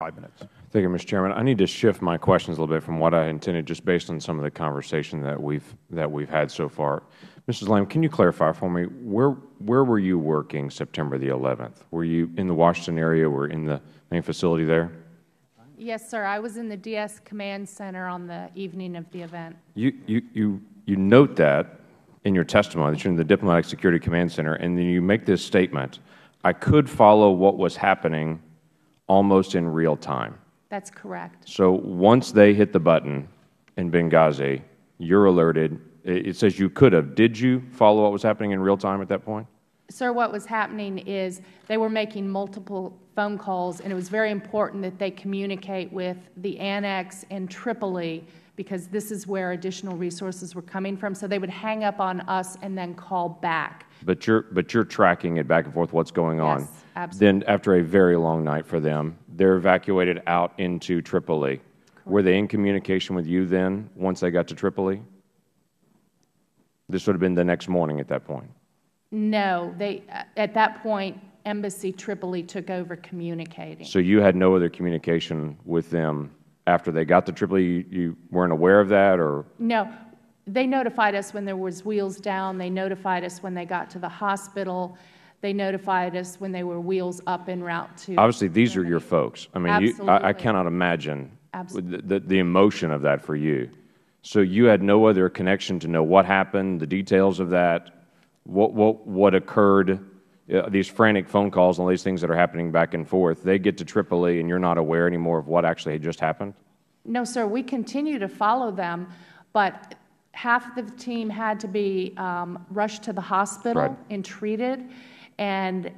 5 minutes. Thank you, Mr. Chairman. I need to shift my questions a little bit from what I intended, just based on some of the conversation that we've had so far. Mrs. Lamb, can you clarify for me, where were you working September the 11th? Were you in the Washington area or in the main facility there? Yes, sir. I was in the DS Command Center on the evening of the event. You note that in your testimony that you're in the Diplomatic Security Command Center, and then you make this statement, I could follow what was happening almost in real time. That's correct. So once they hit the button in Benghazi, you're alerted. It says you could have. Did you follow what was happening in real time at that point? Sir, what was happening is they were making multiple phone calls, and it was very important that they communicate with the Annex in Tripoli, because this is where additional resources were coming from. So they would hang up on us and then call back. But you're tracking it back and forth, what's going on. Yes, absolutely. Then after a very long night for them, they're evacuated out into Tripoli. Correct. Were they in communication with you then once they got to Tripoli? This would have been the next morning at that point. No. At that point, Embassy Tripoli took over communicating. So you had no other communication with them after they got to Tripoli? You weren't aware of that? Or no. They notified us when there was wheels down. They notified us when they got to the hospital. They notified us when they were wheels up en route to obviously, these Germany. are your folks. I mean, Absolutely. I cannot imagine the emotion of that for you. So you had no other connection to know what happened, the details of that, what occurred, these frantic phone calls and all these things that are happening back and forth. They get to Tripoli and you're not aware anymore of what actually had just happened? No, sir. We continue to follow them, but half of the team had to be rushed to the hospital Right. and treated, and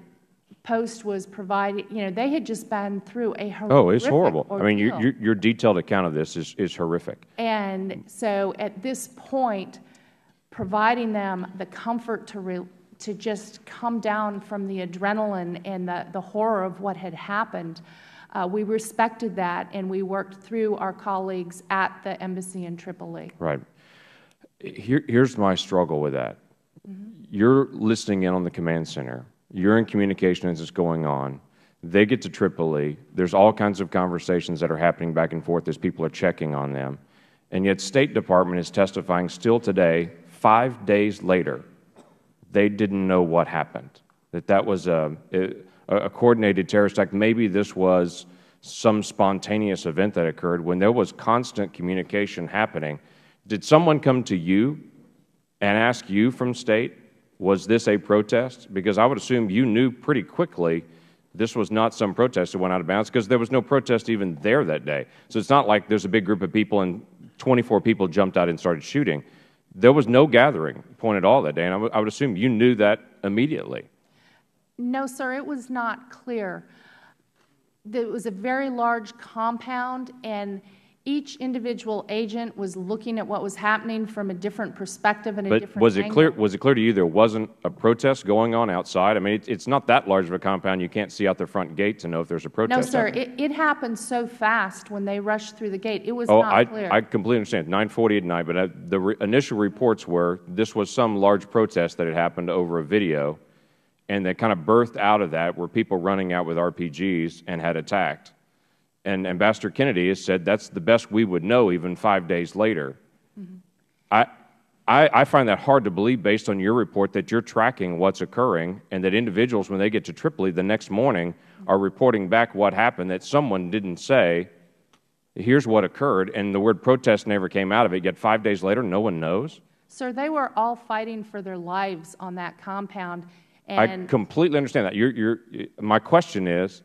Post was provided. They had just been through a horrific Oh, it's horrible. ordeal. I mean, your detailed account of this is horrific. And so at this point, providing them the comfort to just come down from the adrenaline and the horror of what had happened, we respected that, and we worked through our colleagues at the embassy in Tripoli. Right. Here's my struggle with that. You're listening in on the command center. You're in communication as it's going on. They get to Tripoli. There's all kinds of conversations that are happening back and forth as people are checking on them. And yet State Department is testifying still today, 5 days later, they didn't know what happened, that was a coordinated terrorist act. Maybe this was some spontaneous event that occurred when there was constant communication happening. Did someone come to you and ask you from State, was this a protest? Because I would assume you knew pretty quickly this was not some protest that went out of bounds, because there was no protest even there that day. So it's not like there's a big group of people and 24 people jumped out and started shooting. There was no gathering point at all that day, and I would assume you knew that immediately. No, sir, it was not clear. It was a very large compound, and each individual agent was looking at what was happening from a different perspective and a different angle. But was it clear to you there wasn't a protest going on outside? I mean, it's not that large of a compound. You can't see out the front gate to know if there's a protest. No, sir. It happened so fast when they rushed through the gate. It was not clear. I completely understand. 9:40 at night, but the initial reports were this was some large protest that had happened over a video, and that kind of birthed out of that were people running out with RPGs and had attacked. And Ambassador Kennedy has said that's the best we would know even 5 days later. I find that hard to believe based on your report that you're tracking what's occurring and that individuals, when they get to Tripoli the next morning, are reporting back what happened, that someone didn't say, here's what occurred, and the word protest never came out of it, yet 5 days later no one knows? Sir, they were all fighting for their lives on that compound. I completely understand that. My question is,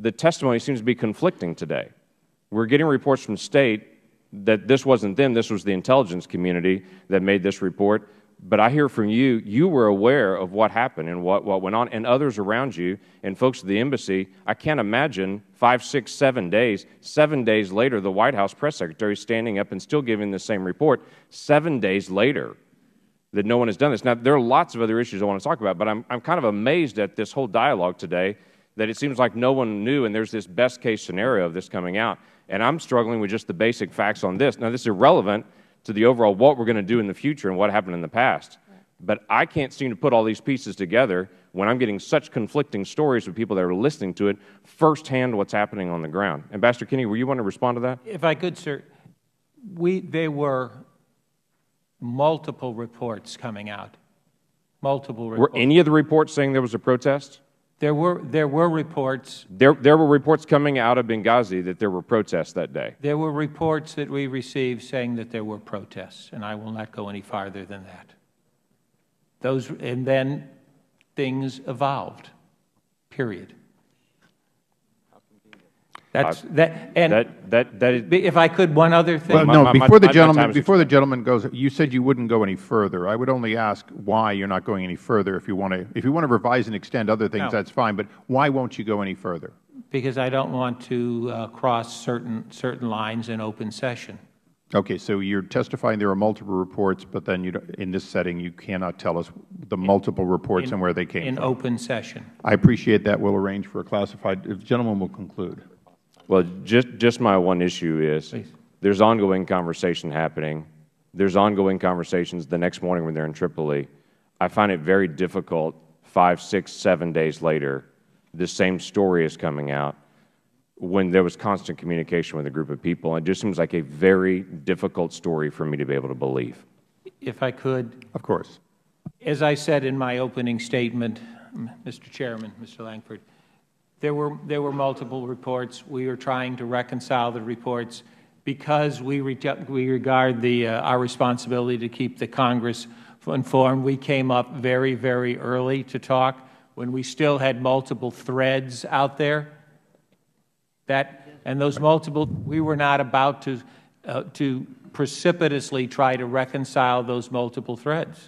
the testimony seems to be conflicting today. We're getting reports from State that this wasn't them, this was the intelligence community that made this report. But I hear from you, you were aware of what happened and what went on, and others around you, and folks at the embassy. I can't imagine 5, 6, 7 days, 7 days later, the White House press secretary standing up and still giving the same report, 7 days later, that no one has done this. Now, there are lots of other issues I want to talk about, but I'm kind of amazed at this whole dialogue today, that it seems like no one knew, and there's this best-case scenario of this coming out. And I'm struggling with just the basic facts on this. Now, this is irrelevant to the overall what we're going to do in the future and what happened in the past. Right. But I can't seem to put all these pieces together when I'm getting such conflicting stories with people that are listening to it firsthand what's happening on the ground. Ambassador Kinney, were you want to respond to that? If I could, sir. There were multiple reports coming out. Multiple reports. Were any of the reports saying there was a protest? There were reports. There were reports coming out of Benghazi that there were protests that day. There were reports that we received saying that there were protests, and I will not go any farther than that. And then things evolved. Period. If I could, one other thing. Well, no, before the gentleman goes, you said you wouldn't go any further. I would only ask why you're not going any further. If you want to revise and extend other things, that's fine. But why won't you go any further? Because I don't want to cross certain lines in open session. Okay, so you're testifying there are multiple reports, but then in this setting you cannot tell us the multiple reports and where they came from. In open session. I appreciate that. We'll arrange for a classified. The gentleman will conclude. Well, just my one issue is there's ongoing conversation happening. There's ongoing conversations the next morning when they're in Tripoli. I find it very difficult 5, 6, 7 days later, the same story is coming out when there was constant communication with a group of people. It just seems like a very difficult story for me to be able to believe. If I could. Of course. As I said in my opening statement, Mr. Chairman, Mr. Lankford, there were multiple reports. We are trying to reconcile the reports because we regard our responsibility to keep the Congress informed. We came up very, very early to talk when we still had multiple threads out there. And those multiple, we were not about to precipitously try to reconcile those multiple threads.